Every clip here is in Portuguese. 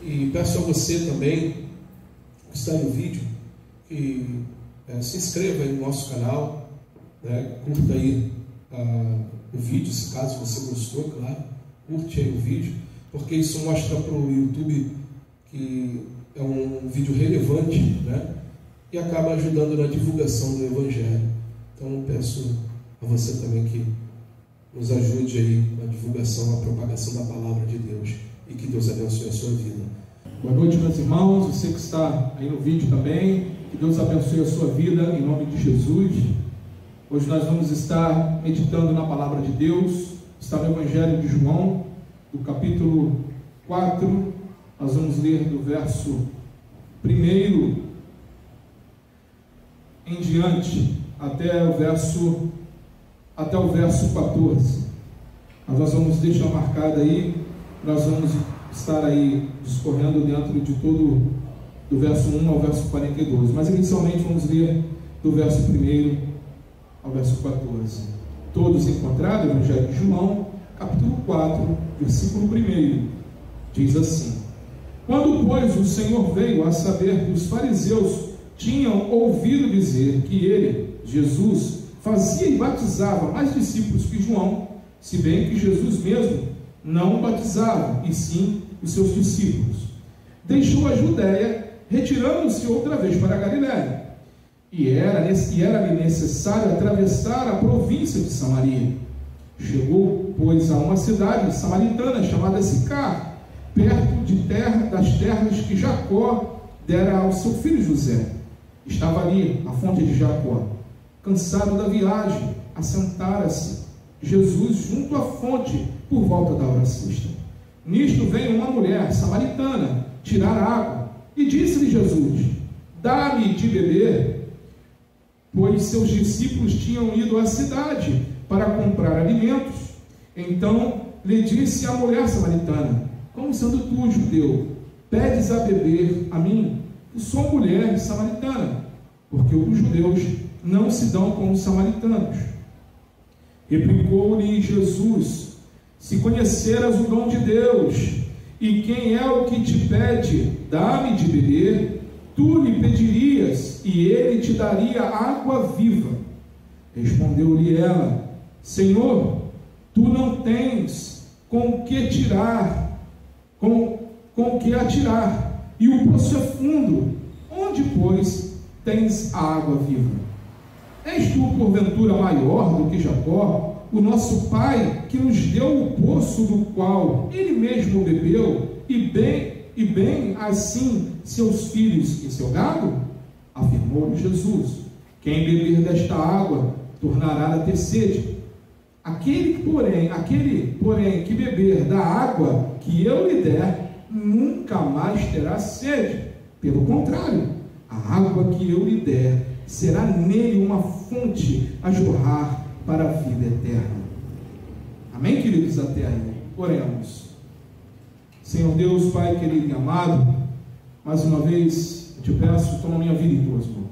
E peço a você também, que está no vídeo, que se inscreva aí no nosso canal, né? Curta aí o vídeo, se caso você gostou, claro, curte aí o vídeo, porque isso mostra para o YouTube que é um vídeo relevante, né? E acaba ajudando na divulgação do Evangelho. Então peço a você também que nos ajude aí na divulgação, na propagação da palavra de Deus, e que Deus abençoe a sua vida. Boa noite, meus irmãos, você que está aí no vídeo também, que Deus abençoe a sua vida em nome de Jesus. Hoje nós vamos estar meditando na palavra de Deus, está no Evangelho de João, do capítulo 4, nós vamos ler do verso 1 em diante, até o verso 14. Nós vamos deixar marcado aí, nós vamos estar aí discorrendo dentro de todo, do verso 1 ao verso 42, mas inicialmente vamos ler do verso 1 ao verso 14. Todos encontraram o Evangelho de João, capítulo 4, versículo 1, diz assim: Quando, pois, o Senhor veio a saber que os fariseus tinham ouvido dizer que ele, Jesus, fazia e batizava mais discípulos que João, se bem que Jesus mesmo não batizava, e sim os seus discípulos, deixou a Judéia, retirando-se outra vez para a Galiléia, e era-lhe necessário atravessar a província de Samaria. Chegou, pois, a uma cidade samaritana chamada Sicar, perto das terras que Jacó dera ao seu filho José. Estava ali a fonte de Jacó. Cansado da viagem, assentara-se Jesus junto à fonte por volta da hora sexta. Nisto veio uma mulher samaritana tirar água, e disse-lhe Jesus: Dá-me de beber, pois seus discípulos tinham ido à cidade para comprar alimentos. Então lhe disse a mulher samaritana: Como sendo tu, judeu, pedes a beber a mim, que sou mulher samaritana? Porque os judeus não se dão com os samaritanos. Replicou-lhe Jesus: Se conheceras o dom de Deus, e quem é o que te pede, dá-me de beber, tu lhe pedirias, e ele te daria água viva. Respondeu-lhe ela: Senhor, tu não tens com que atirar, e o poço é fundo. Onde, pois, tens a água viva? És tu, porventura, maior do que Jacó, o nosso pai, que nos deu o poço do qual ele mesmo bebeu, e bem assim seus filhos e seu gado? Afirmou-lhe Jesus: Quem beber desta água tornará a ter sede. Aquele, porém, que beber da água que eu lhe der, nunca mais terá sede. Pelo contrário, a água que eu lhe der será nele uma fonte a jorrar para a vida eterna. Amém, queridos? Até aí. Oremos. Senhor Deus, Pai querido e amado, mais uma vez eu te peço, toma minha vida em tuas mãos.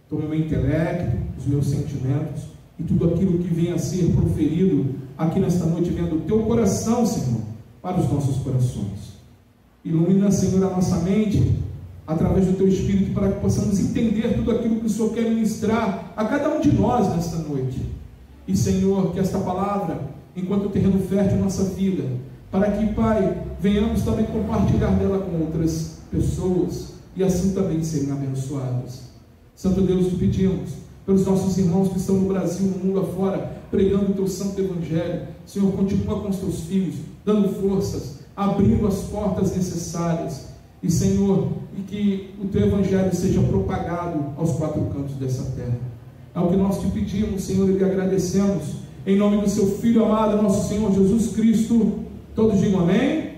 Toma o meu intelecto, os meus sentimentos e tudo aquilo que venha a ser proferido aqui nesta noite, venha do teu coração, Senhor, para os nossos corações. Ilumina, Senhor, a nossa mente através do teu Espírito, para que possamos entender tudo aquilo que o Senhor quer ministrar a cada um de nós nesta noite. E, Senhor, que esta palavra, enquanto terreno fértil em nossa vida, para que, Pai, venhamos também compartilhar dela com outras pessoas, e assim também serem abençoadas. Santo Deus, te pedimos pelos nossos irmãos que estão no Brasil, no mundo afora, pregando o teu santo evangelho. Senhor, continua com os teus filhos, dando forças, abrindo as portas necessárias. E, Senhor, e que o teu evangelho seja propagado aos quatro cantos dessa terra. É o que nós te pedimos, Senhor, e lhe agradecemos, em nome do seu Filho amado, nosso Senhor Jesus Cristo. Todos digam amém?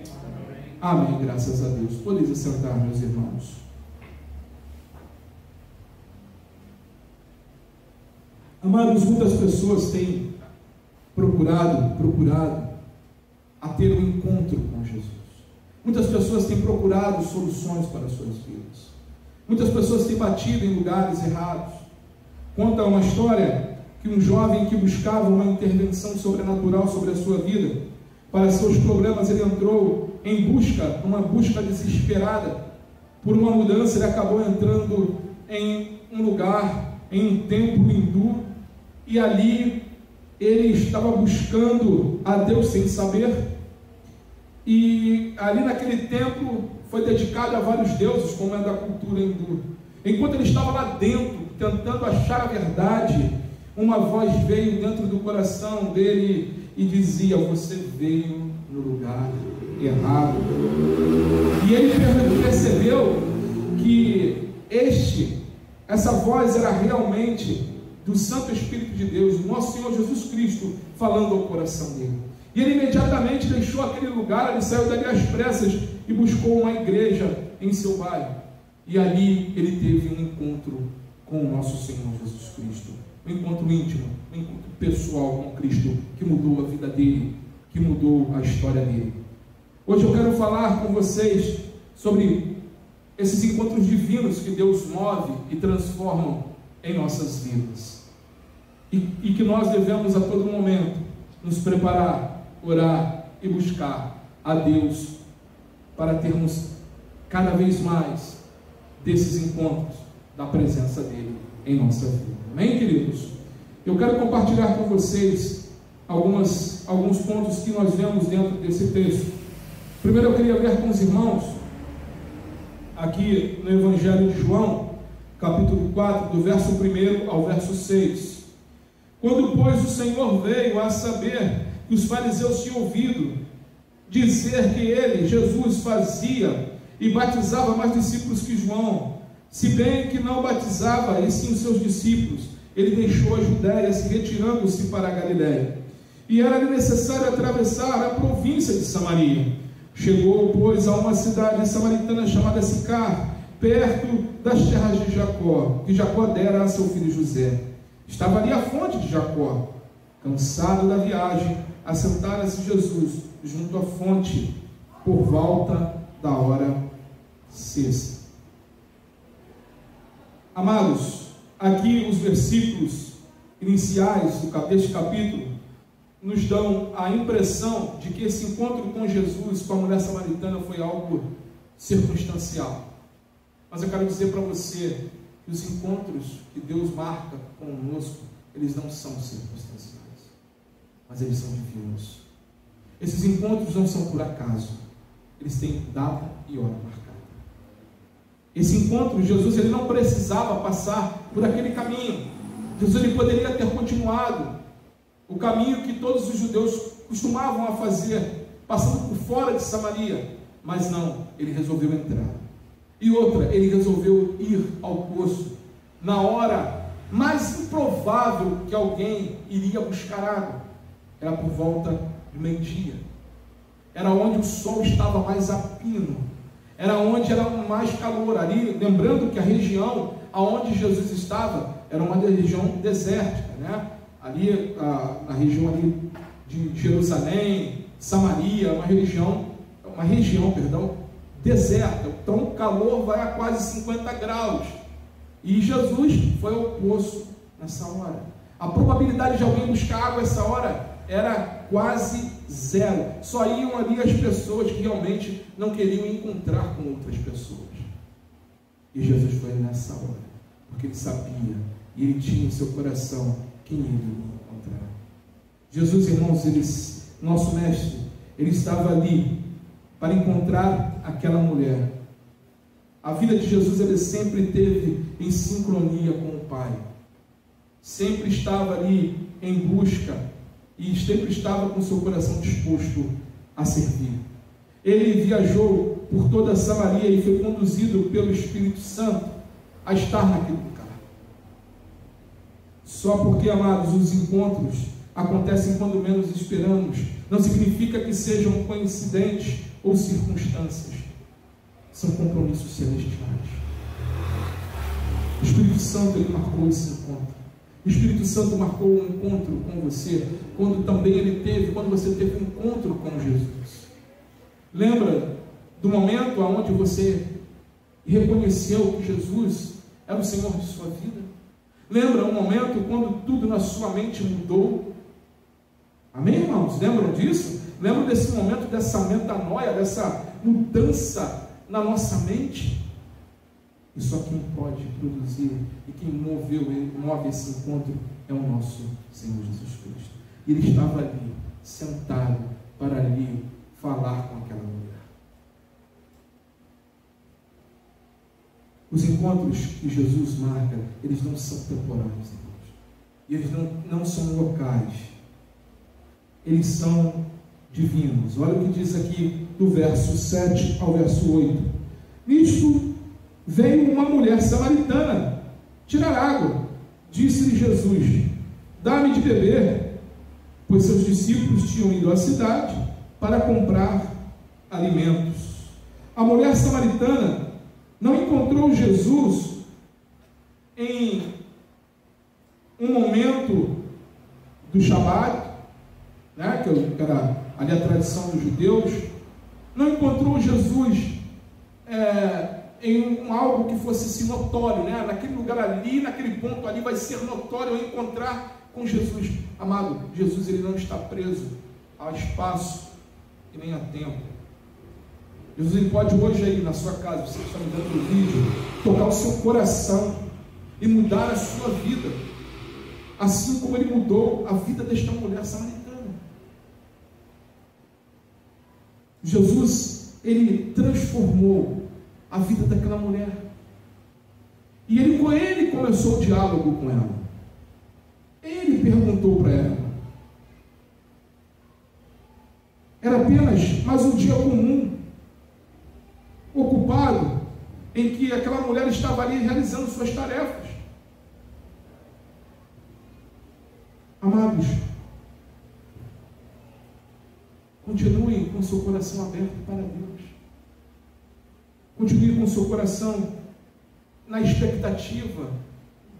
Amém, amém, graças a Deus. Podeis assentar, meus irmãos. Amados, muitas pessoas têm procurado a ter um encontro com Jesus. Muitas pessoas têm procurado soluções para as suas vidas. Muitas pessoas têm batido em lugares errados. Conta uma história que um jovem que buscava uma intervenção sobrenatural sobre a sua vida, para seus problemas, ele entrou uma busca desesperada por uma mudança, ele acabou entrando em um lugar, em um templo hindu, e ali ele estava buscando a Deus sem saber, e ali naquele templo foi dedicado a vários deuses, como é da cultura hindu. Enquanto ele estava lá dentro, tentando achar a verdade, uma voz veio dentro do coração dele e dizia: você veio no lugar errado. E ele percebeu que essa voz era realmente do Santo Espírito de Deus, o nosso Senhor Jesus Cristo, falando ao coração dele. E ele imediatamente deixou aquele lugar, ele saiu dali às pressas e buscou uma igreja em seu bairro. E ali ele teve um encontro com o nosso Senhor Jesus Cristo, um encontro íntimo, um encontro pessoal com Cristo, que mudou a vida dele, que mudou a história dele. Hoje eu quero falar com vocês sobre esses encontros divinos que Deus move e transformam em nossas vidas, e que nós devemos a todo momento nos preparar, orar e buscar a Deus para termos cada vez mais desses encontros da presença dele em nossa vida. Amém, queridos? Eu quero compartilhar com vocês alguns pontos que nós vemos dentro desse texto. Primeiro eu queria ler com os irmãos aqui no Evangelho de João, capítulo 4, do verso 1 ao verso 6. Quando, pois, o Senhor veio a saber que os fariseus tinham ouvido dizer que ele, Jesus, fazia e batizava mais discípulos que João, se bem que não batizava e sim os seus discípulos, ele deixou a Judéia, se retirando-se para a Galiléia. E era necessário atravessar a província de Samaria. Chegou, pois, a uma cidade samaritana chamada Sicar, perto das terras de Jacó, que Jacó dera a seu filho José. Estava ali a fonte de Jacó. Cansado da viagem, assentara-se Jesus junto à fonte, por volta da hora sexta. Amados, aqui os versículos iniciais deste capítulo nos dão a impressão de que esse encontro com Jesus, com a mulher samaritana, foi algo circunstancial. Mas eu quero dizer para você que os encontros que Deus marca conosco, eles não são circunstanciais, mas eles são divinos. Esses encontros não são por acaso, eles têm data e hora marcada. Esse encontro, Jesus, ele não precisava passar por aquele caminho. Jesus, ele poderia ter continuado o caminho que todos os judeus costumavam a fazer, passando por fora de Samaria, mas não, ele resolveu entrar. E outra, ele resolveu ir ao poço na hora mais improvável que alguém iria buscar água. Era por volta de meio-dia. Era onde o sol estava mais a pino. Era onde era mais calor. Ali, lembrando que a região aonde Jesus estava era uma região desértica, né? Ali, na região ali de Jerusalém, Samaria, uma região, deserta. Então o calor vai a quase 50 graus. E Jesus foi ao poço nessa hora. A probabilidade de alguém buscar água nessa hora era quase zero. Só iam ali as pessoas que realmente não queriam encontrar com outras pessoas. E Jesus foi nessa hora, porque ele sabia, e ele tinha em seu coração quem ele ia encontrar. Jesus, irmãos, nosso mestre, ele estava ali para encontrar aquela mulher. A vida de Jesus, ele sempre esteve em sincronia com o Pai, sempre estava ali em busca e sempre estava com seu coração disposto a servir. Ele viajou por toda a Samaria e foi conduzido pelo Espírito Santo a estar naquele lugar. Só porque, amados, os encontros acontecem quando menos esperamos, não significa que sejam coincidentes ou circunstâncias. São compromissos celestiais. O Espírito Santo, ele marcou esse encontro. O Espírito Santo marcou um encontro com você, quando você teve um encontro com Jesus. Lembra do momento onde você reconheceu que Jesus era o Senhor de sua vida? Lembra um momento quando tudo na sua mente mudou? Amém, irmãos? Lembram disso? Lembra desse momento, dessa metanoia, dessa mudança na nossa mente? E só quem pode produzir e quem move esse encontro é o nosso Senhor Jesus Cristo. Ele estava ali, sentado, para ali falar com aquela mulher. Os encontros que Jesus marca, eles não são temporários, irmãos. E eles não são locais. Eles são divinos. Olha o que diz aqui do verso 7 ao verso 8. Nisto veio uma mulher samaritana tirar água. Disse-lhe Jesus: dá-me de beber, pois seus discípulos tinham ido à cidade para comprar alimentos. A mulher samaritana não encontrou Jesus em um momento do Shabat, né, que era ali a tradição dos judeus. Não encontrou Jesus em algo que fosse assim notório, né? Naquele lugar ali, naquele ponto ali vai ser notório eu encontrar com Jesus. Amado, Jesus ele não está preso a espaço e nem a tempo. Jesus ele pode hoje aí na sua casa, você que está me dando o vídeo, tocar o seu coração e mudar a sua vida, assim como ele mudou a vida desta mulher samaritana. Jesus ele transformou a vida daquela mulher. E ele começou o diálogo com ela. Ele perguntou para ela. Era apenas mais um dia comum, ocupado, em que aquela mulher estava ali realizando suas tarefas. Amados, continue com seu coração aberto para Deus. Continue com seu coração na expectativa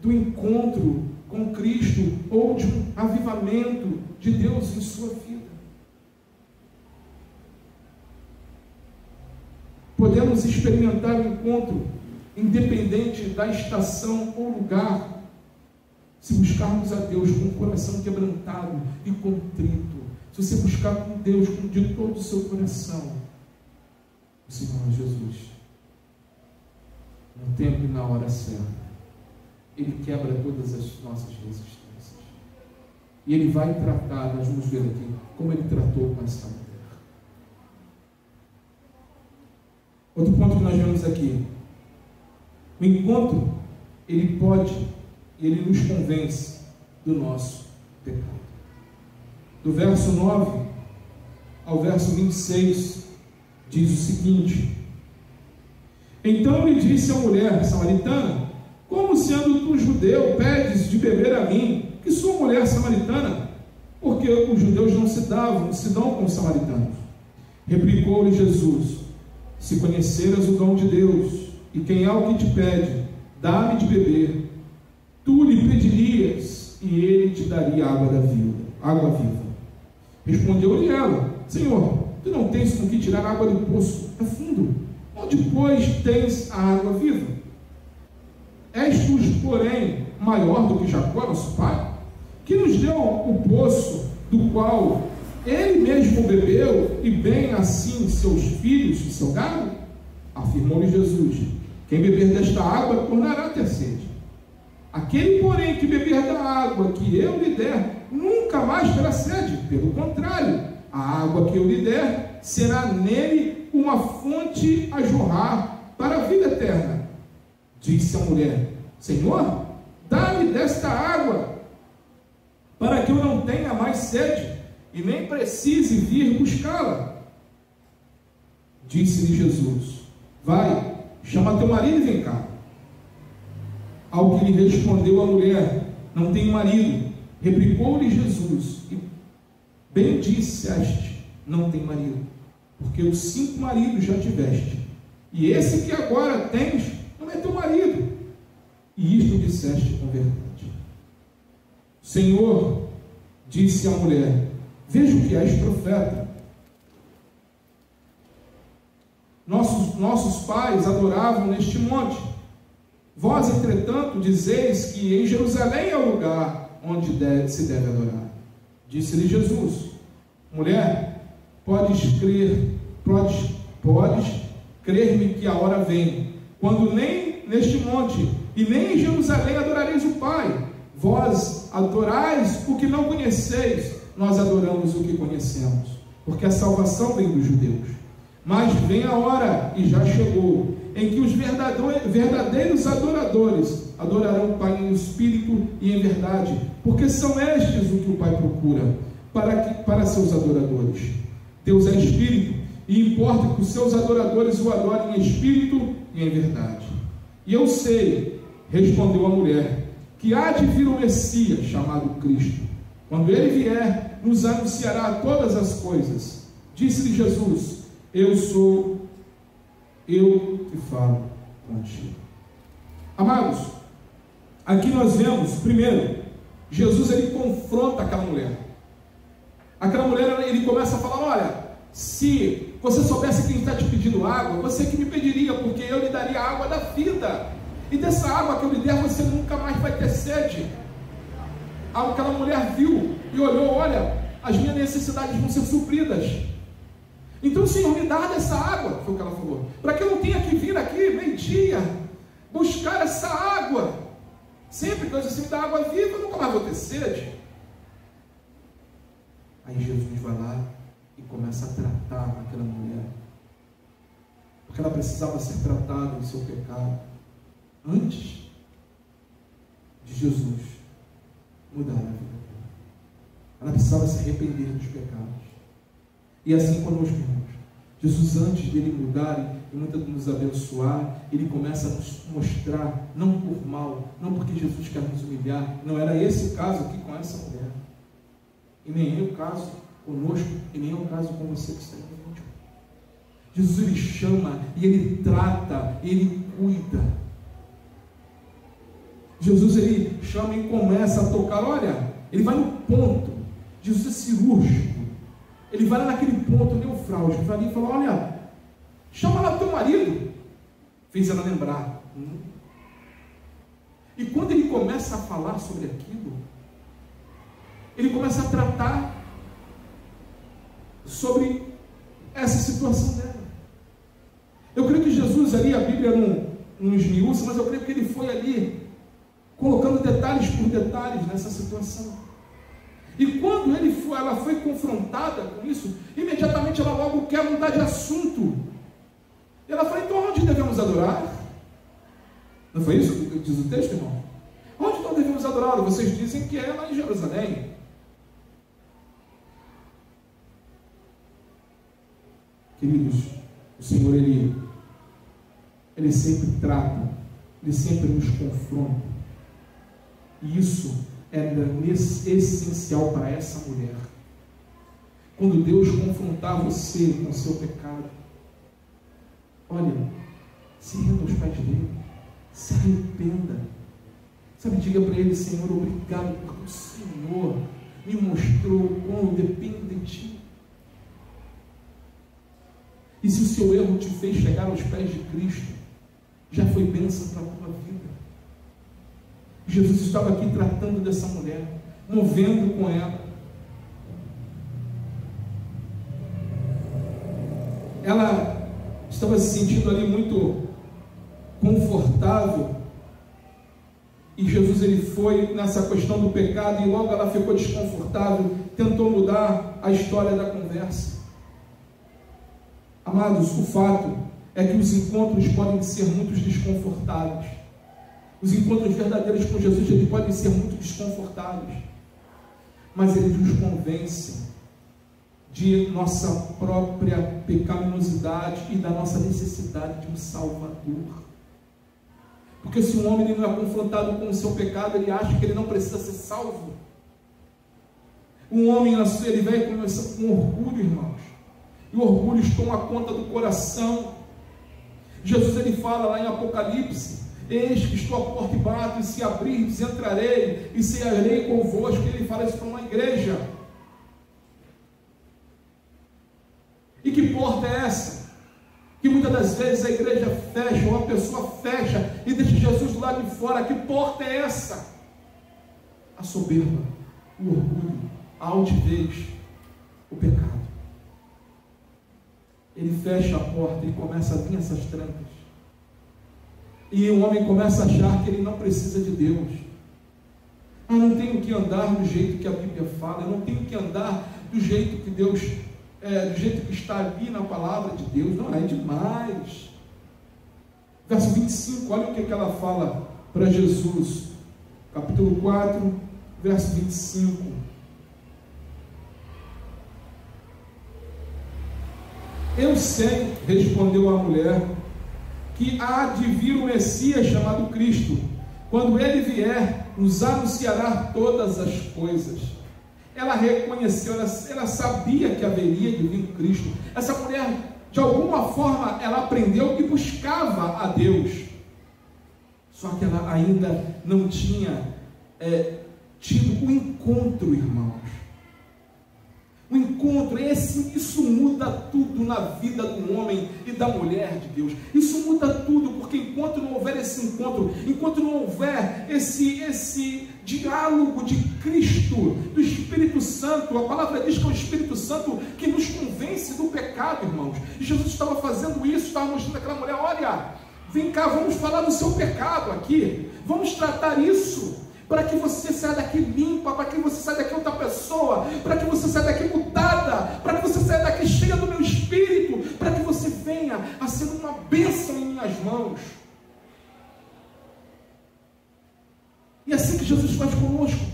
do encontro com Cristo ou de um avivamento de Deus em sua vida. Podemos experimentar o encontro independente da estação ou lugar, se buscarmos a Deus com o coração quebrantado e contrito. Se você buscar com Deus de todo o seu coração, o Senhor Jesus, no tempo e na hora certa, Ele quebra todas as nossas resistências. E Ele vai tratar, nós vamos ver aqui, como Ele tratou com essa mulher. Outro ponto que nós vemos aqui, o encontro, ele pode, ele nos convence do nosso pecado. Do verso 9 ao verso 26, diz o seguinte: então lhe disse a mulher samaritana: como sendo tu judeu, pedes de beber a mim, que sou mulher samaritana? Porque os judeus não se dão com os samaritanos. Replicou-lhe Jesus: se conheceras o dom de Deus, e quem é o que te pede, dá-me de beber, tu lhe pedirias, e ele te daria água viva. Respondeu-lhe ela: Senhor, tu não tens com que tirar água do poço, é fundo, onde, pois, tens a água viva? És tu, porém, maior do que Jacó, nosso pai, que nos deu o poço, do qual ele mesmo bebeu, e bem assim seus filhos e seu gado? Afirmou-lhe Jesus: quem beber desta água tornará a ter sede. Aquele, porém, que beber da água que eu lhe der, nunca mais terá sede. Pelo contrário, a água que eu lhe der será nele uma fonte a jorrar para a vida eterna. Disse a mulher: Senhor, dá-me desta água, para que eu não tenha mais sede, e nem precise vir buscá-la. Disse-lhe Jesus: vai, chama teu marido e vem cá. Ao que lhe respondeu a mulher: não tenho marido. Replicou-lhe Jesus: e bem disseste, não tem marido, porque os 5 maridos já tiveste, e esse que agora tens não é teu marido. E isto disseste com verdade. Senhor, disse a mulher, vejo que és profeta. Nossos pais adoravam neste monte. Vós, entretanto, dizeis que em Jerusalém é o lugar onde se deve adorar. Disse-lhe Jesus: mulher, podes crer-me que a hora vem, quando nem neste monte e nem em Jerusalém adorareis o Pai. Vós adorais o que não conheceis, nós adoramos o que conhecemos, porque a salvação vem dos judeus. Mas vem a hora, e já chegou, em que os verdadeiros adoradores adorarão o Pai em espírito e em verdade, porque são estes o que o Pai procura para seus adoradores. Deus é espírito, e importa que os seus adoradores o adorem em espírito e em verdade. E eu sei, respondeu a mulher, que há de vir o Messias, chamado Cristo. Quando ele vier, nos anunciará todas as coisas. Disse-lhe Jesus: eu sou eu que falo contigo. Amados, aqui nós vemos, primeiro, Jesus ele confronta aquela mulher. Aquela mulher, ele começa a falar: olha, se você soubesse quem está te pedindo água, você que me pediria, porque eu lhe daria a água da vida, e dessa água que eu lhe der, você nunca mais vai ter sede. Aquela mulher viu e olhou: olha, as minhas necessidades vão ser supridas, então Senhor, me dá dessa água, foi o que ela falou, para que eu não tenha que vir aqui meio-dia buscar essa água. Sempre que você me dá água viva, eu nunca mais vou ter sede. Aí Jesus vai lá e começa a tratar aquela mulher, porque ela precisava ser tratada do seu pecado antes de Jesus mudar a vida dela. Ela precisava se arrepender dos pecados. E assim conosco, irmãos, Jesus, antes dele mudar e nos abençoar, ele começa a nos mostrar, não por mal, não porque Jesus quer nos humilhar. Não era esse o caso aqui com essa mulher, e nem é o caso conosco, e nem é o caso com você que está aqui. Jesus ele chama, e ele trata, e ele cuida. Jesus ele chama e começa a tocar. Olha, ele vai no ponto. Jesus é cirúrgico. Ele vai lá naquele ponto nevrálgico, ele vai ali e fala: olha, chama lá o teu marido. Fez ela lembrar. E quando ele começa a falar sobre aquilo, ele começa a tratar sobre essa situação dela. Eu creio que Jesus ali, a Bíblia não esmiuça, mas eu creio que ele foi ali colocando detalhes por detalhes nessa situação. E quando ela foi confrontada com isso, imediatamente ela logo quer mudar de assunto. E ela fala: então onde devemos adorar? Não foi isso que diz o texto, irmão? Onde nós devemos adorar? Vocês dizem que é lá em Jerusalém. Queridos, o Senhor ele sempre trata, ele sempre nos confronta. E isso era essencial para essa mulher. Quando Deus confrontar você com o seu pecado, olha, se renda aos pés dele, se arrependa, sabe, diga para ele: Senhor, obrigado porque o Senhor me mostrou como depende de ti. E se o seu erro te fez chegar aos pés de Cristo, já foi bênção para a tua vida. Jesus estava aqui tratando dessa mulher, movendo com ela. Ela estava se sentindo ali muito confortável, e Jesus ele foi nessa questão do pecado, e logo ela ficou desconfortável, tentou mudar a história da conversa. Amados, o fato é que os encontros podem ser muito desconfortáveis. Os encontros verdadeiros com Jesus, eles podem ser muito desconfortáveis, mas eles nos convencem de nossa própria pecaminosidade e da nossa necessidade de um Salvador. Porque se um homem ele não é confrontado com o seu pecado, ele acha que ele não precisa ser salvo. Um homem, ele vai começar com orgulho, irmãos, e o orgulho toma conta do coração. Jesus ele fala lá em Apocalipse: eis que estou à porta e bato, e se abrirdes entrarei e cearei convosco. Ele fala isso para uma igreja. E que porta é essa? Que muitas das vezes a igreja fecha, ou a pessoa fecha e deixa Jesus do lado de fora. Que porta é essa? A soberba, o orgulho, a altivez, o pecado. ele fecha a porta e começa a vir essas trancas. E o homem começa a achar que ele não precisa de Deus. Eu não tenho que andar do jeito que a Bíblia fala, eu não tenho que andar do jeito que Deus, do jeito que está ali na palavra de Deus. Não, é demais. Verso 25, olha o que ela fala para Jesus. Capítulo 4, verso 25. Eu sei, respondeu a mulher, que há de vir o Messias chamado Cristo. Quando ele vier, nos anunciará todas as coisas. Ela reconheceu, ela sabia que haveria de vir Cristo. Essa mulher, de alguma forma, ela aprendeu e buscava a Deus. Só que ela ainda não tinha tido o encontro, irmãos. O encontro, isso muda tudo na vida do homem e da mulher de Deus. Isso muda tudo, porque enquanto não houver esse encontro, enquanto não houver esse diálogo de Cristo, do Espírito Santo, a palavra diz que é o Espírito Santo que nos convence do pecado, irmãos. E Jesus estava fazendo isso, estava mostrando àquela mulher: olha, vem cá, vamos falar do seu pecado aqui, vamos tratar isso, para que você saia daqui limpa, para que você saia daqui outra pessoa, para que você saia daqui mudada, para que você saia daqui cheia do meu Espírito, para que você venha a ser uma bênção em minhas mãos. E assim que Jesus faz conosco.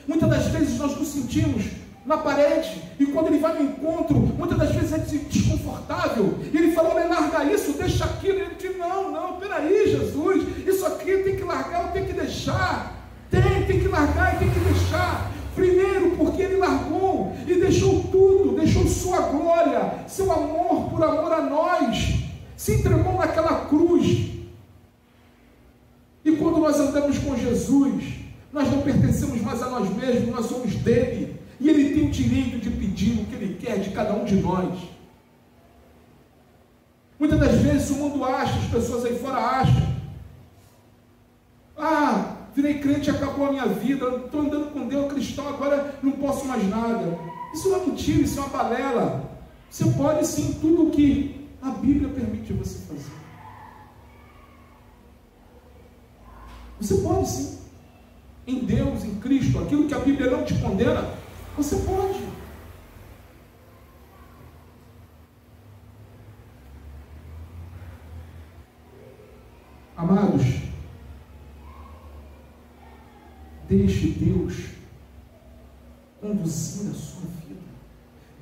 Muitas das vezes nós nos sentimos na parede, e quando ele vai no encontro, muitas das vezes é desconfortável, e ele fala: olha, larga isso, deixa aquilo. Ele diz: não, peraí, Jesus, isso aqui tem que largar, eu tenho que deixar. Tem que largar e tem que deixar. Primeiro, porque ele largou e deixou tudo, deixou sua glória, seu amor por amor a nós, se entregou naquela cruz. E quando nós andamos com Jesus, nós não pertencemos mais a nós mesmos, nós somos dele, e ele tem o direito de pedir o que ele quer de cada um de nós. Muitas das vezes o mundo acha, as pessoas aí fora acham: virei crente, acabou a minha vida, estou andando com Deus, cristão, agora não posso mais nada. Isso é uma mentira, isso é uma balela. Você pode sim, tudo o que a Bíblia permite você fazer. Você pode sim. Em Deus, em Cristo, aquilo que a Bíblia não te condena, você pode. Amados, deixe Deus conduzir a sua vida.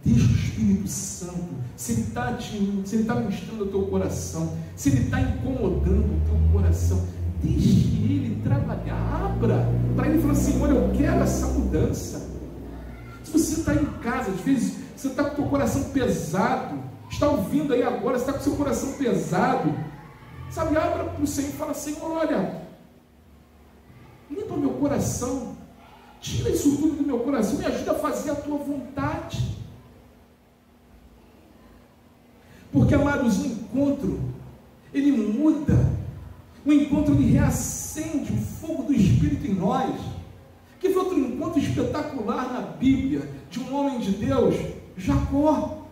Deixe o Espírito Santo, se Ele está ministrando o teu coração, se Ele está incomodando o teu coração, deixe Ele trabalhar. Abra para Ele e fala: Senhor, eu quero essa mudança. Se você está em casa, às vezes você está com o teu coração pesado, está ouvindo aí agora, você está com o seu coração pesado, sabe, abra para o Senhor e fala: Senhor, olha, limpa meu coração, tira isso tudo do meu coração, me ajuda a fazer a tua vontade. Porque, amados, o encontro, ele muda, o encontro ele reacende o fogo do Espírito em nós. Que foi outro encontro espetacular na Bíblia, de um homem de Deus, Jacó.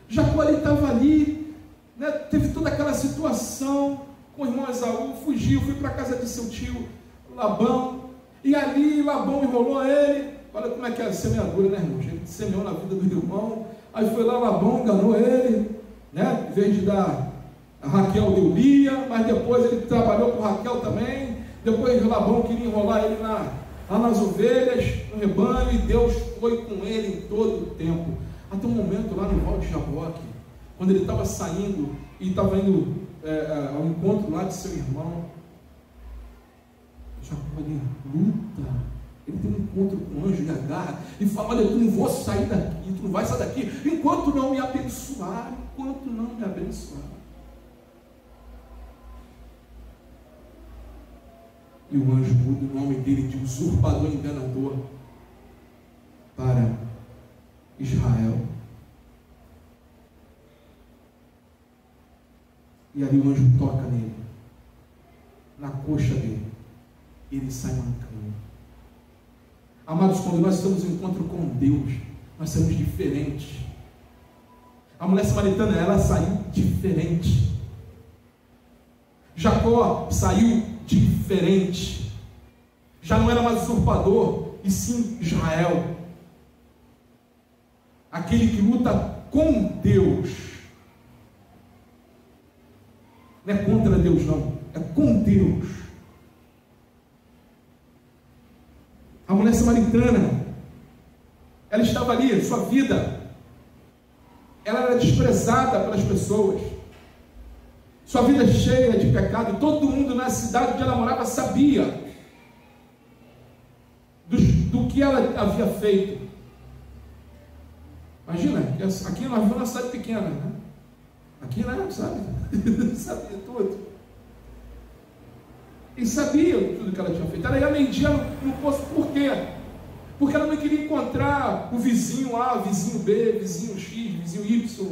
Jacó, ele estava ali, né, teve toda aquela situação com o irmão Esaú, fugiu, foi para a casa de seu tio Labão, e ali Labão enrolou ele. Olha como é que é a semeadura, né, irmão? Ele semeou na vida do irmão, aí foi lá, Labão enganou ele, né? Em vez de dar a Raquel, deu Lia, mas depois ele trabalhou com Raquel também. Depois Labão queria enrolar ele lá nas ovelhas, no rebanho, e Deus foi com ele em todo o tempo. Até um momento lá no Val de Jaboque, quando ele estava saindo e estava indo ao encontro lá de seu irmão, Jacó ali luta, ele tem um encontro com o anjo e agarra e fala: olha, tu não vou sair daqui, tu não vai sair daqui enquanto não me abençoar, enquanto não me abençoar. E o anjo muda o nome dele de usurpador enganador para Israel. E ali o anjo toca nele, na coxa dele, e ele sai mancando. Amados, quando nós estamos em encontro com Deus, nós somos diferentes. A mulher samaritana, ela saiu diferente. Jacó saiu diferente. Já não era mais usurpador, e sim Israel. Aquele que luta com Deus. Não é contra Deus, não. É com Deus. A mulher samaritana, ela estava ali, sua vida, ela era desprezada pelas pessoas. Sua vida cheia de pecado. Todo mundo na cidade onde ela morava sabia do que ela havia feito. Imagina, aqui nós vivemos uma cidade pequena, né? Aqui não sabe, sabia tudo. E sabia tudo que ela tinha feito. Ela ia mentir no poço, por quê? Porque ela não queria encontrar o vizinho A, o vizinho B, vizinho X, vizinho Y.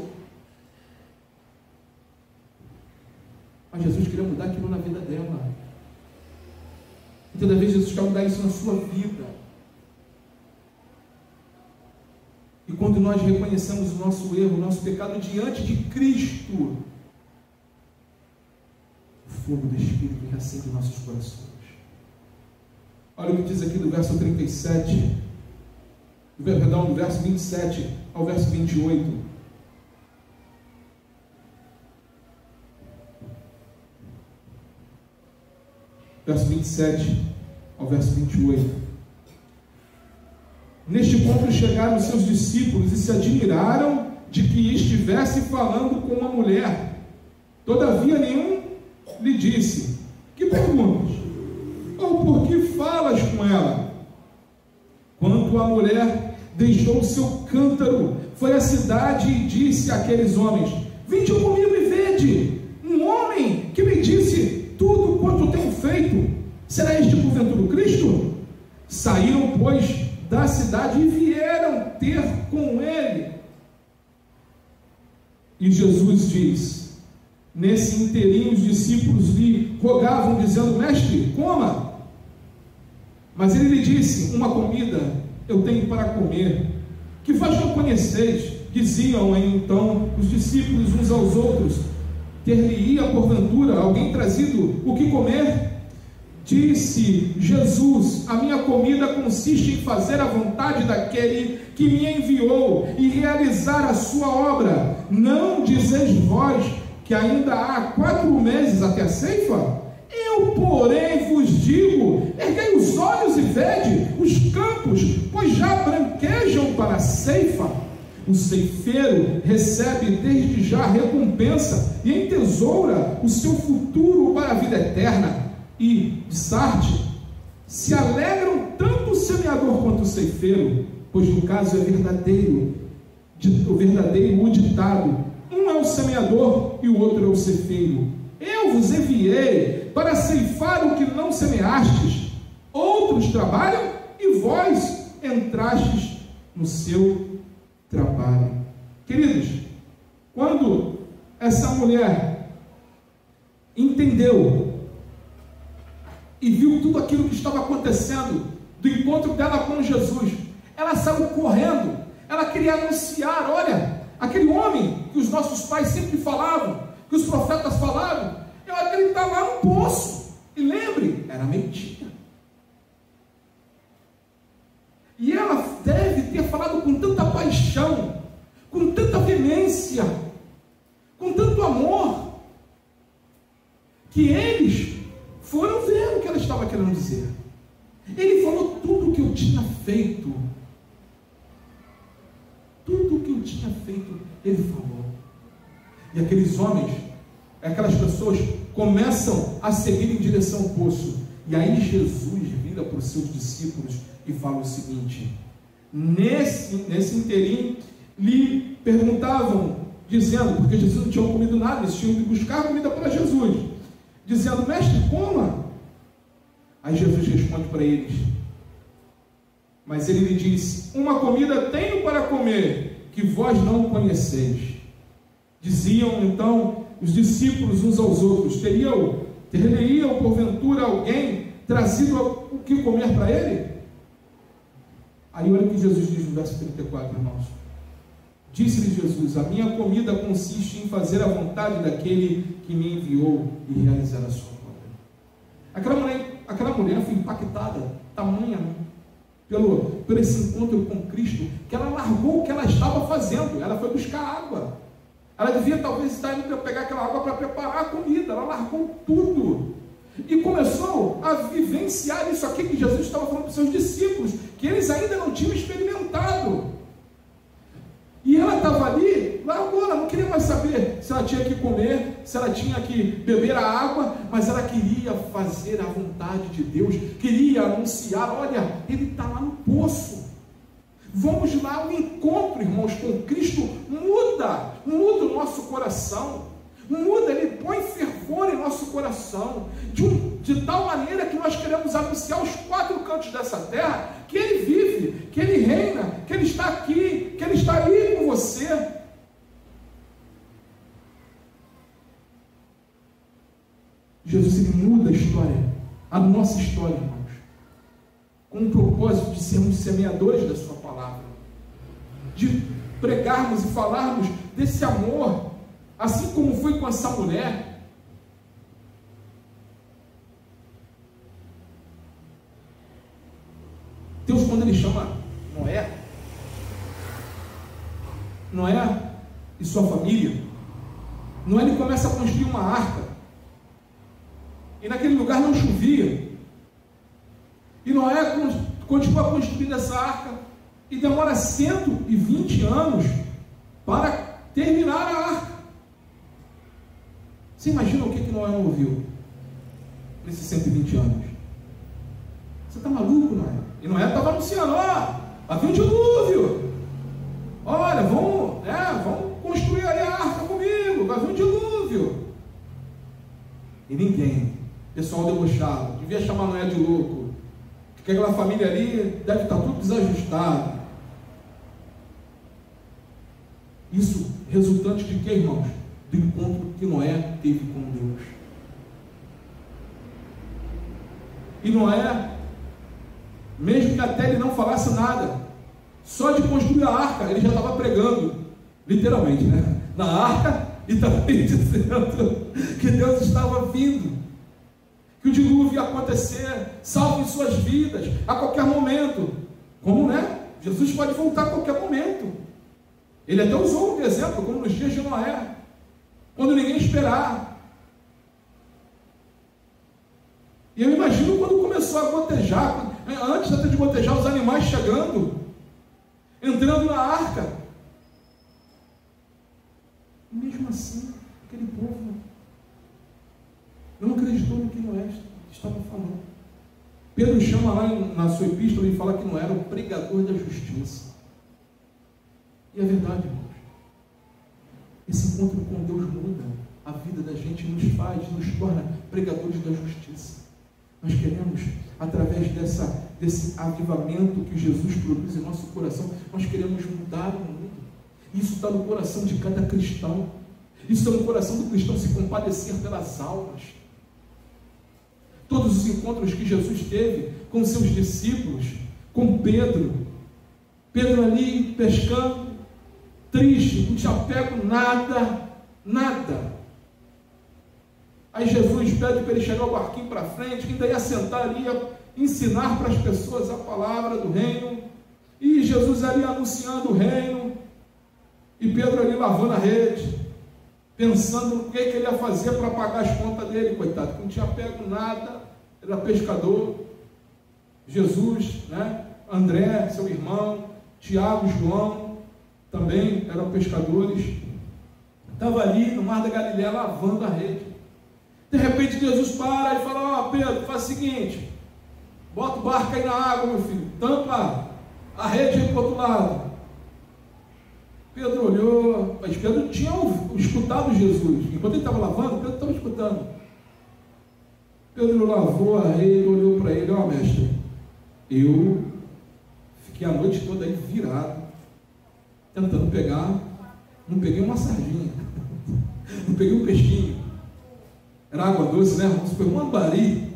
Mas Jesus queria mudar aquilo na vida dela. E toda vez Jesus quer mudar isso na sua vida. E quando nós reconhecemos o nosso erro, o nosso pecado diante de Cristo, o fogo do Espírito reacende em nossos corações. Olha o que diz aqui do verso 37, perdão, do verso 27 ao verso 28. Verso 27 ao verso 28. Neste ponto chegaram os seus discípulos e se admiraram de que estivesse falando com uma mulher. Todavia nenhum lhe disse: que perguntas? Ou por que falas com ela? Quando a mulher deixou o seu cântaro, foi à cidade e disse àqueles homens: vinde comigo e vede, um homem que me disse tudo quanto tenho feito. Será este porventura o Cristo? Saíram, pois, da cidade e vieram ter com ele. E Jesus diz: nesse inteirinho os discípulos lhe rogavam, dizendo: mestre, coma. Mas ele lhe disse: uma comida eu tenho para comer, que vós não conheceis. Diziam então os discípulos uns aos outros: ter-lhe-ia porventura alguém trazido o que comer? Disse Jesus: a minha comida consiste em fazer a vontade daquele que me enviou e realizar a sua obra. Não dizeis vós que ainda há 4 meses até a ceifa? Eu, porém, vos digo: erguei os olhos e vede os campos, pois já branquejam para a ceifa. O ceifeiro recebe desde já a recompensa e entesoura o seu futuro para a vida eterna. E, de Sarte, se alegram tanto o semeador quanto o ceifeiro, pois no caso é verdadeiro, o ditado: um é o semeador e o outro é o ceifeiro. Eu vos enviei para ceifar o que não semeastes. Outros trabalham e vós entrastes no seu trabalho. Queridos, quando essa mulher entendeu e viu tudo aquilo que estava acontecendo do encontro dela com Jesus, ela saiu correndo. Ela queria anunciar: olha, aquele homem que os nossos pais sempre falavam, que os profetas falavam, ele está lá no poço. E lembre, era mentira. E ela deve ter falado com tanta paixão, com tanta veemência, com tanto amor, que eles foram ver o que ela estava querendo dizer. Ele falou tudo o que eu tinha feito. Tudo o que eu tinha feito, ele falou. E aqueles homens, aquelas pessoas, começam a seguir em direção ao poço. E aí Jesus vira para os seus discípulos e fala o seguinte: nesse inteirinho lhe perguntavam, dizendo, porque Jesus não tinha comido nada, eles tinham de buscar comida para Jesus, dizendo: mestre, coma. Aí Jesus responde para eles, mas ele lhe disse: uma comida tenho para comer, que vós não conheceis. Diziam então os discípulos uns aos outros: ter-lhe-ia porventura alguém trazido o que comer para ele? Aí olha o que Jesus diz no verso 34, irmãos: Disse-lhe Jesus: a minha comida consiste em fazer a vontade daquele que me enviou e realizar a sua obra. Aquela mulher foi impactada, tamanha, pelo esse encontro com Cristo, que ela largou o que ela estava fazendo. Ela foi buscar água. Ela devia talvez estar indo pegar aquela água para preparar a comida. Ela largou tudo e começou a vivenciar isso aqui que Jesus estava falando para os seus discípulos, que eles ainda não tinham experimentado. E ela estava ali, largou, ela não queria mais saber se ela tinha que comer, se ela tinha que beber a água, mas ela queria fazer a vontade de Deus, queria anunciar: olha, Ele está lá no poço. Vamos lá, o encontro, irmãos, com Cristo muda o nosso coração, Ele põe fervor em nosso coração, de tal maneira que nós queremos anunciar os 4 cantos dessa terra, que Ele vive, que Ele reina, que Ele está aqui, que Ele está ali com você. Jesus, Ele muda a história, a nossa história, irmãos, com o propósito de sermos semeadores da sua palavra, de pregarmos e falarmos desse amor, assim como foi com essa mulher. Deus, quando Ele chama Noé e sua família, Noé, ele começa a construir uma arca, e naquele lugar não chovia, e Noé continua construindo essa arca, e demora 120 anos para terminar a arca. Você imagina o que Noé não ouviu nesses 120 anos? Você está maluco, Noé? E Noé estava anunciando: ó, vai vir um dilúvio, olha, vamos construir aí a arca comigo, vai vir um dilúvio. E ninguém, pessoal debochado, devia chamar Noé de louco, porque aquela família ali deve estar tudo desajustado. Isso resultante de quê, irmãos? Do encontro que Noé teve com Deus. E Noé, mesmo que até ele não falasse nada, só de construir a arca, ele já estava pregando, literalmente, né? Na arca, e também dizendo que Deus estava vindo, que o dilúvio ia acontecer, salve suas vidas, a qualquer momento. Como, né? Jesus pode voltar a qualquer momento. Ele até usou um exemplo, como nos dias de Noé, quando ninguém esperar. E eu imagino quando começou a gotejar, antes até de gotejar, os animais chegando, entrando na arca. E mesmo assim, aquele povo não acreditou no que Noé estava falando. Pedro chama lá na sua epístola e fala que Noé era o pregador da justiça. E é verdade, irmãos. Esse encontro com Deus muda a vida da gente, nos torna pregadores da justiça. Nós queremos, através desse avivamento que Jesus produz em nosso coração, nós queremos mudar o mundo. Isso está no coração de cada cristão. Isso está no coração do cristão se compadecer pelas almas. Todos os encontros que Jesus teve com seus discípulos, com Pedro ali pescando, triste, não tinha pego nada. Aí Jesus pede para ele chegar o barquinho para frente, que ainda ia sentar ali, ia ensinar para as pessoas a palavra do reino, e Jesus ali anunciando o reino, e Pedro ali lavando a rede, pensando no que ele ia fazer para pagar as contas dele, coitado, que não tinha pego nada, era pescador. Jesus, né? André, seu irmão, Tiago, João, também eram pescadores, estava ali no Mar da Galileia lavando a rede. De repente Jesus para e fala: ó, Pedro, faz o seguinte, bota o barco aí na água, meu filho, tampa a rede aí para o outro lado. Pedro olhou, mas Pedro tinha escutado Jesus, enquanto ele estava lavando, Pedro estava escutando. Pedro lavou a rede, olhou para ele: ó, mestre, eu fiquei a noite toda aí virado, tentando pegar, não peguei uma sardinha, não peguei um peixinho, era água doce, né? Vamos pegar um ambari,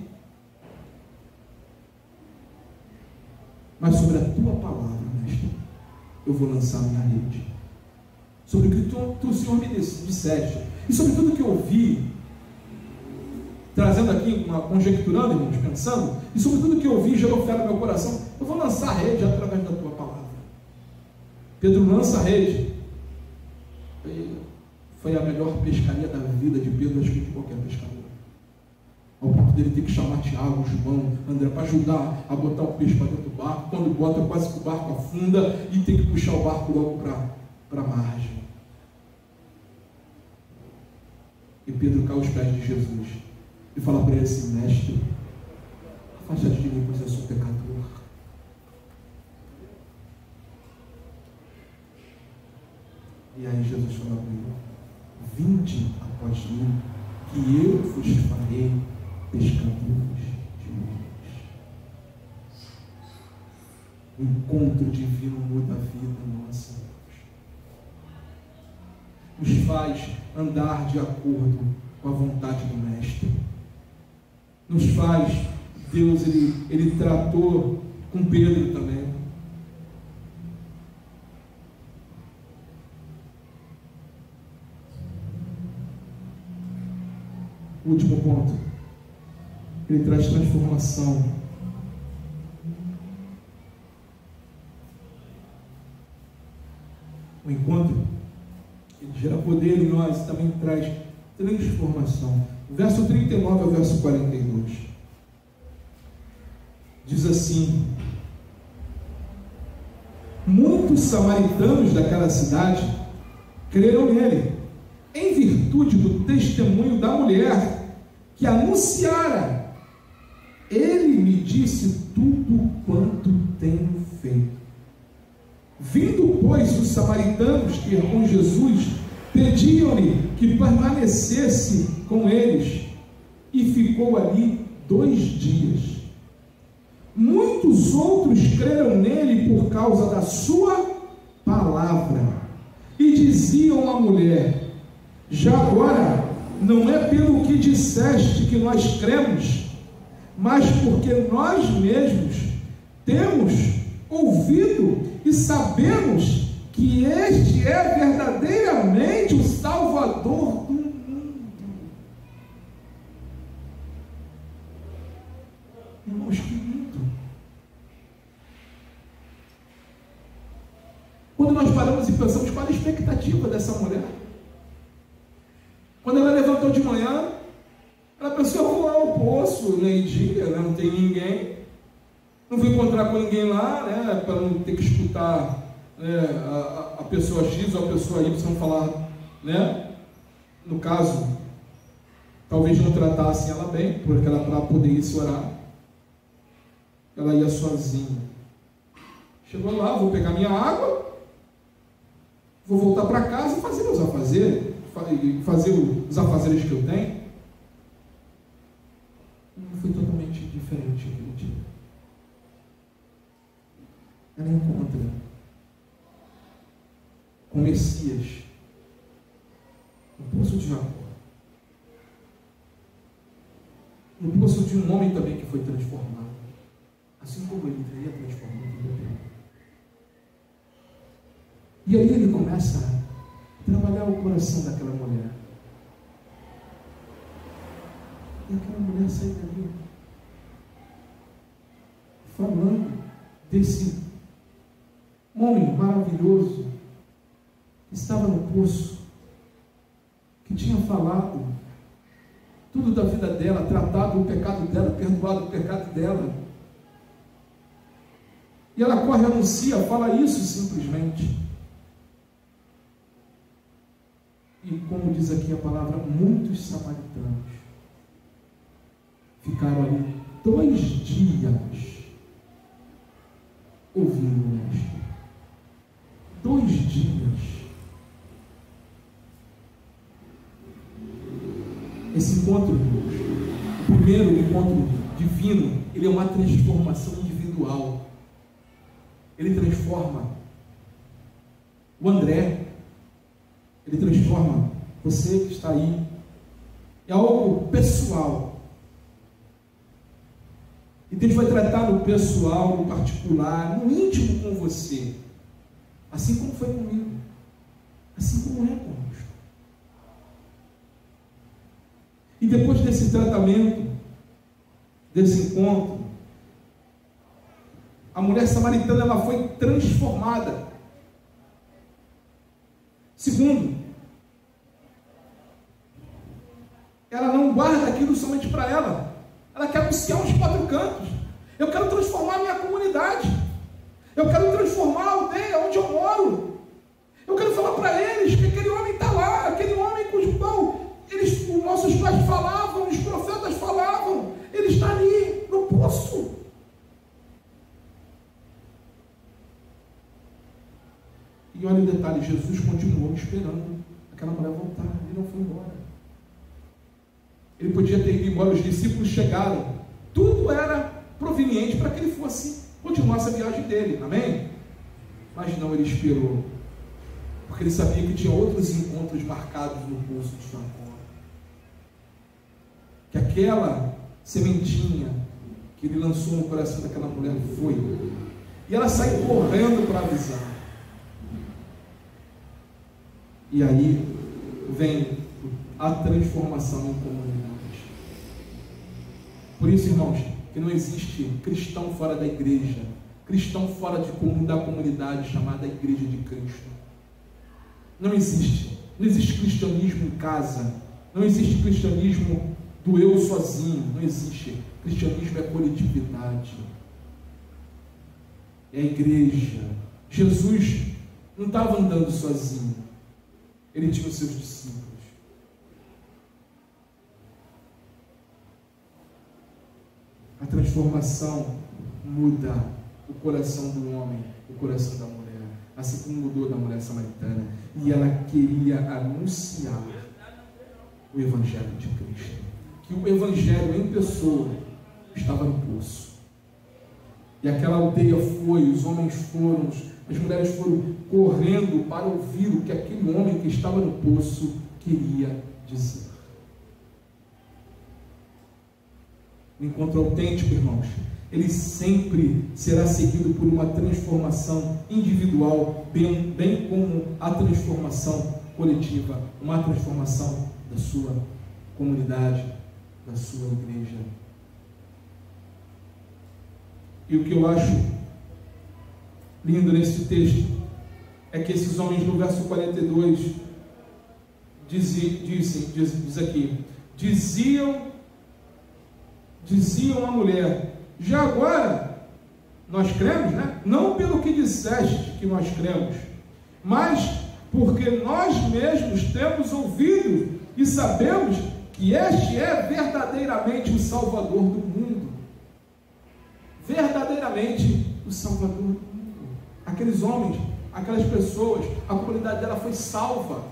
mas sobre a tua palavra, mestre, eu vou lançar a minha rede. sobre o que tu Senhor, me disseste, e sobre tudo que eu ouvi, trazendo aqui, conjecturando, irmãos, pensando, e sobre tudo que eu ouvi, gerou fé no meu coração, eu vou lançar a rede através da tua palavra. Pedro lança a rede. Foi a melhor pescaria da vida de Pedro, acho que de qualquer pescador. Ao ponto dele ter que chamar Tiago, João, André, para ajudar a botar o peixe para dentro do barco. Quando bota, quase que o barco afunda e tem que puxar o barco logo para a margem. E Pedro cai aos pés de Jesus e fala para ele assim: mestre, afasta-te de mim, pois eu sou pecador. E aí Jesus fala para ele: vinde após mim, que eu vos farei pescadores de homens. O encontro divino muda a vida nossa, nos faz andar de acordo com a vontade do Mestre. Nos faz, Deus, ele tratou com Pedro também. O último ponto, ele traz transformação. O encontro, ele gera poder em nós e também traz transformação. O verso 39 ao verso 42 diz assim: muitos samaritanos daquela cidade creram nele, em virtude do testemunho da mulher que anunciara. Ele me disse tudo quanto tenho feito. Vindo, pois, os samaritanos que com Jesus, pediam-lhe que permanecesse com eles, e ficou ali 2 dias. Muitos outros creram nele por causa da sua palavra, e diziam à mulher: já agora, não é pelo que disseste que nós cremos, mas porque nós mesmos temos ouvido e sabemos que este é verdadeiramente o Salvador do mundo. Irmãos, que lindo! Quando nós paramos e pensamos qual é a expectativa dessa mulher, quando ela levantou de manhã, ela pensou: eu vou lá ao poço, meio-dia, né? Não tem ninguém, não vou encontrar com ninguém lá, né? Para não ter que escutar, né, a pessoa X ou a pessoa Y falar, né? No caso, talvez não tratassem ela bem, porque ela, para poder ir se orar, ela ia sozinha. Chegou lá: vou pegar minha água, vou voltar para casa e fazer meus afazeres, fazer os afazeres que eu tenho. Não foi totalmente diferente aquele dia. Ela encontra com Messias no poço de Jacó, no poço de um homem também que foi transformado, assim como ele teria transformado o mundo. E aí ele começa a trabalhar o coração daquela mulher. E aquela mulher sai dali falando desse homem maravilhoso que estava no poço, que tinha falado tudo da vida dela, tratado o pecado dela, perdoado o pecado dela. E ela corre, anuncia, fala isso simplesmente. E como diz aqui a palavra, muitos samaritanos ficaram ali 2 dias ouvindo o Mestre. 2 dias. Esse encontro, o primeiro encontro divino, ele é uma transformação individual. Ele transforma o André, ele transforma você que está aí. É algo pessoal. E Deus vai tratar no pessoal, no particular, no íntimo com você, assim como foi comigo. Assim como é conosco. E depois desse tratamento, desse encontro, a mulher samaritana ela foi transformada. Segundo, ela não guarda aquilo somente para ela. Ela quer anunciar aos 4 cantos. Eu quero transformar a minha comunidade. Eu quero transformar a aldeia onde eu moro. Eu quero falar para eles que aquele homem está lá, aquele homem cujo qual os nossos pais falavam, os profetas falavam, ele está ali no poço. E olha o detalhe, Jesus continuou esperando aquela mulher voltar, ele não foi embora. Ele podia ter ido embora, os discípulos chegaram, tudo era proveniente para que ele fosse continuasse a viagem dele, amém? Mas não, ele esperou, porque ele sabia que tinha outros encontros marcados no poço de Jacó, que aquela sementinha que ele lançou no coração daquela mulher foi, e ela saiu correndo para avisar. E aí vem a transformação em comunidade. Por isso, irmãos, que não existe cristão fora da igreja, cristão fora da comunidade chamada Igreja de Cristo. Não existe. Não existe cristianismo em casa. Não existe cristianismo do eu sozinho. Não existe. Cristianismo é coletividade. É a igreja. Jesus não estava andando sozinho. Ele tinha os seus discípulos. A transformação muda o coração do homem, o coração da mulher, assim como mudou da mulher samaritana. E ela queria anunciar o Evangelho de Cristo. Que o Evangelho em pessoa estava no poço. E aquela aldeia foi, os homens foram, as mulheres foram correndo para ouvir o que aquele homem que estava no poço queria dizer. O encontro autêntico, irmãos, ele sempre será seguido por uma transformação individual, bem como a transformação coletiva, uma transformação da sua comunidade, da sua igreja. E o que eu acho lindo nesse texto é que esses homens, no verso 42, diz aqui, diziam à mulher: já agora nós cremos, né? Não pelo que disseste que nós cremos, mas porque nós mesmos temos ouvido e sabemos que este é verdadeiramente o Salvador do mundo. Verdadeiramente o Salvador do mundo. Aqueles homens, aquelas pessoas, a comunidade dela foi salva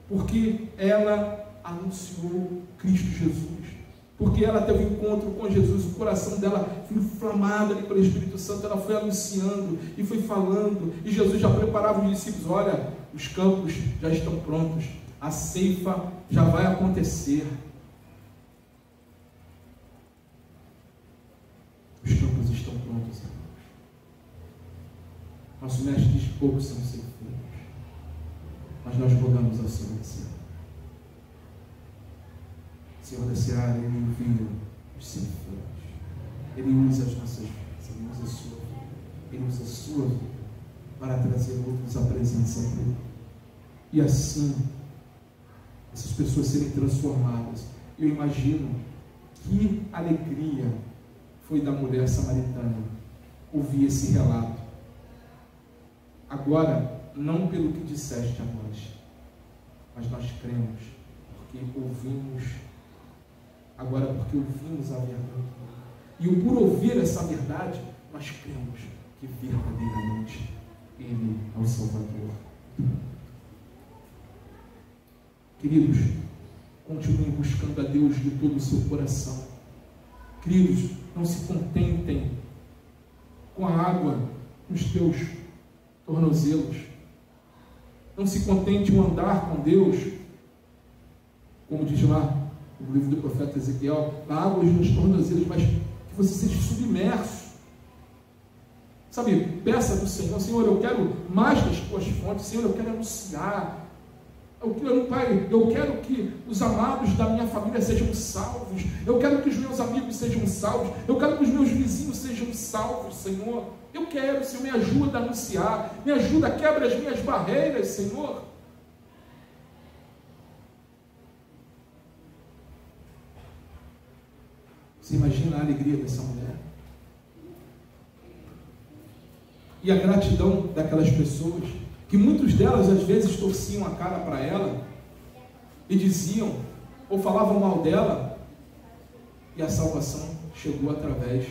porque ela anunciou Cristo Jesus, porque ela teve um encontro com Jesus, o coração dela foi inflamado ali pelo Espírito Santo, ela foi anunciando e foi falando, e Jesus já preparava os discípulos: olha, os campos já estão prontos, a ceifa já vai acontecer, os campos estão prontos, irmãos. Nosso mestre diz que poucos são ceifeiros, mas nós rogamos ao Senhor desse ano. Senhor da Seara, Ele envia os ceifeiros, Ele usa as nossas vidas, Ele usa a sua vida, Ele usa a sua vida para trazer outros à presença dEle. E assim, essas pessoas serem transformadas. Eu imagino que alegria foi da mulher samaritana ouvir esse relato. Agora, não pelo que disseste a nós, mas nós cremos, porque ouvimos. Agora, porque ouvimos a verdade. E por ouvir essa verdade, nós cremos que verdadeiramente Ele é o Salvador. Queridos, continuem buscando a Deus de todo o seu coração. Queridos, não se contentem com a água nos teus tornozelos. Não se contente em andar com Deus, como diz lá no livro do profeta Ezequiel, na água nos tornozelos, mas que você seja submerso. Sabe, peça do Senhor: Senhor, eu quero mais das tuas fontes. Senhor, eu quero anunciar. Pai, eu quero que os amados da minha família sejam salvos. Eu quero que os meus amigos sejam salvos. Eu quero que os meus vizinhos sejam salvos, Senhor. Eu quero, Senhor, me ajuda a anunciar. Me ajuda, quebra as minhas barreiras, Senhor. Você imagina a alegria dessa mulher? E a gratidão daquelas pessoas, que muitas delas às vezes torciam a cara para ela e diziam ou falavam mal dela, e a salvação chegou através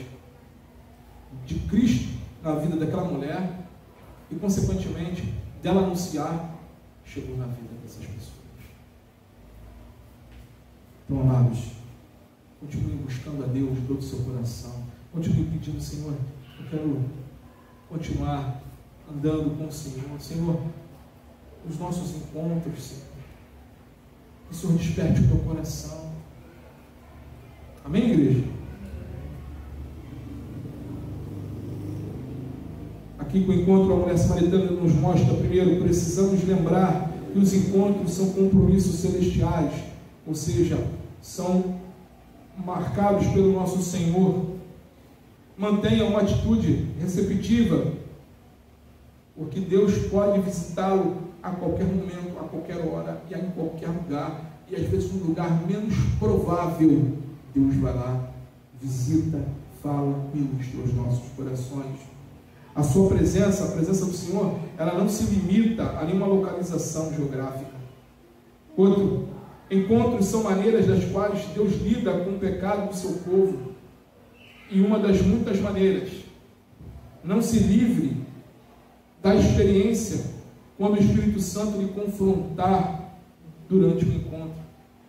de Cristo na vida daquela mulher e consequentemente dela anunciar, chegou na vida dessas pessoas. Então, amados, continue buscando a Deus de todo o seu coração, continue pedindo: Senhor, eu quero continuar andando com o Senhor. Senhor, os nossos encontros, Senhor, que o Senhor desperte o teu coração. Amém, igreja? Aqui com o encontro, a mulher samaritana nos mostra, primeiro, precisamos lembrar que os encontros são compromissos celestiais, ou seja, são marcados pelo nosso Senhor. Mantenha uma atitude receptiva, porque Deus pode visitá-lo a qualquer momento, a qualquer hora e em qualquer lugar, e às vezes no lugar menos provável, Deus vai lá, visita, fala, ministra os nossos corações. A sua presença, a presença do Senhor, ela não se limita a nenhuma localização geográfica. Outro, encontros são maneiras das quais Deus lida com o pecado do seu povo, e uma das muitas maneiras. Não se livre da experiência quando o Espírito Santo lhe confrontar durante o encontro.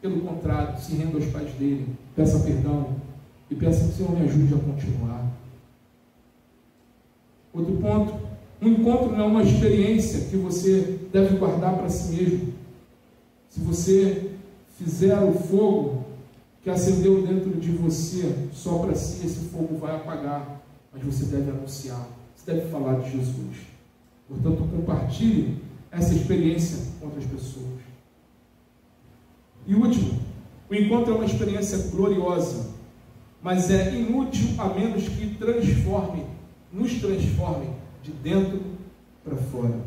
Pelo contrário, se renda aos pés dele, peça perdão e peça que o Senhor me ajude a continuar. Outro ponto: um encontro não é uma experiência que você deve guardar para si mesmo. Se você fizer o fogo que acendeu dentro de você só para si, esse fogo vai apagar, mas você deve anunciar, você deve falar de Jesus. Portanto, compartilhe essa experiência com outras pessoas. E último, o encontro é uma experiência gloriosa, mas é inútil a menos que nos transforme de dentro para fora.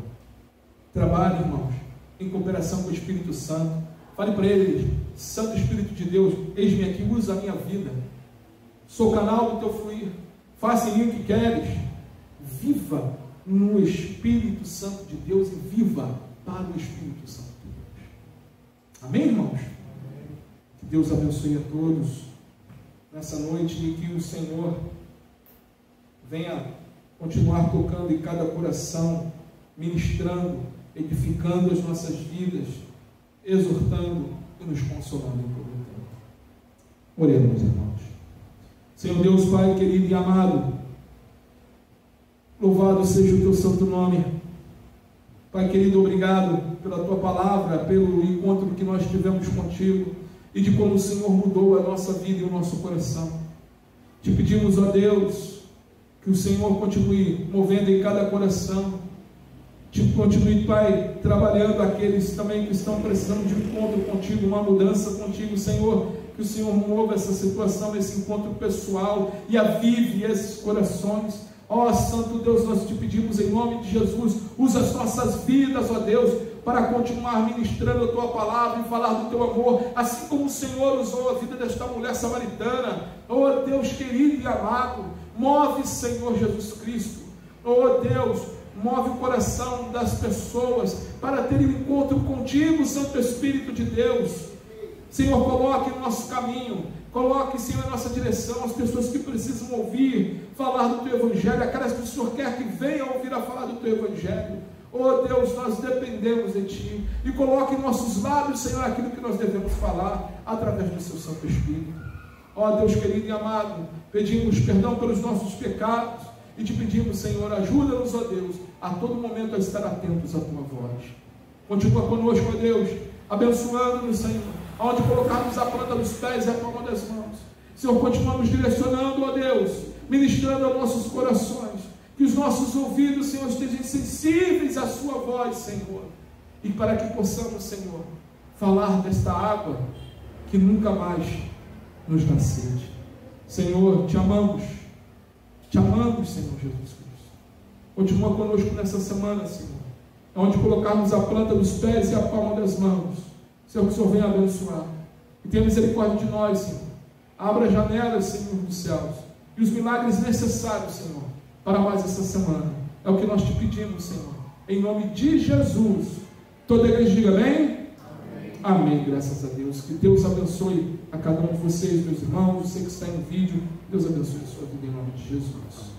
Trabalhe, irmãos, em cooperação com o Espírito Santo. Fale para ele: Santo Espírito de Deus, eis-me aqui, usa a minha vida. Sou canal do teu fluir. Faça em mim o que queres. Viva no Espírito Santo de Deus e viva para o Espírito Santo de Deus. Amém, irmãos? Que Deus abençoe a todos nessa noite e que o Senhor venha continuar tocando em cada coração, ministrando, edificando as nossas vidas, exortando e nos consolando em todo o tempo. Oremos, irmãos. Senhor Deus, Pai querido e amado, louvado seja o teu santo nome. Pai querido, obrigado pela tua palavra, pelo encontro que nós tivemos contigo e de como o Senhor mudou a nossa vida e o nosso coração. Te pedimos, ó Deus, que o Senhor continue movendo em cada coração. Continue, Pai, trabalhando aqueles também que estão precisando de um encontro contigo, uma mudança contigo, Senhor. Que o Senhor mova essa situação, esse encontro pessoal e avive esses corações. Ó Santo Deus, nós te pedimos em nome de Jesus, usa as nossas vidas, ó Deus, para continuar ministrando a tua palavra e falar do teu amor, assim como o Senhor usou a vida desta mulher samaritana. Ó Deus querido e amado, move, Senhor Jesus Cristo. Ó Deus, move o coração das pessoas para terem um encontro contigo, Santo Espírito de Deus. Senhor, coloque no nosso caminho, coloque, Senhor, em nossa direção as pessoas que precisam ouvir falar do teu Evangelho, aquelas que o Senhor quer que venham ouvir a falar do teu Evangelho. Oh Deus, nós dependemos de Ti, e coloque em nossos lábios, Senhor, aquilo que nós devemos falar através do Seu Santo Espírito. Ó Deus querido e amado, pedimos perdão pelos nossos pecados e te pedimos, Senhor, ajuda-nos, ó Deus, a todo momento a estar atentos à tua voz. Continua conosco, ó Deus, abençoando-nos, Senhor, aonde colocarmos a planta dos pés e a palma das mãos. Senhor, continua nos direcionando, ó Deus, ministrando aos nossos corações. Que os nossos ouvidos, Senhor, estejam sensíveis à sua voz, Senhor. E para que possamos, Senhor, falar desta água que nunca mais nos dá sede. Senhor, te amamos, Senhor Jesus Cristo. Continua conosco nessa semana, Senhor, onde colocarmos a planta dos pés e a palma das mãos. Senhor, que o Senhor venha abençoar e tenha misericórdia de nós, Senhor. Abra as janelas, Senhor, dos céus e os milagres necessários, Senhor, para mais essa semana. É o que nós te pedimos, Senhor, em nome de Jesus. Toda a igreja diga amém? Amém, graças a Deus. Que Deus abençoe a cada um de vocês, meus irmãos, você que está em vídeo. Deus abençoe a sua vida em nome de Jesus.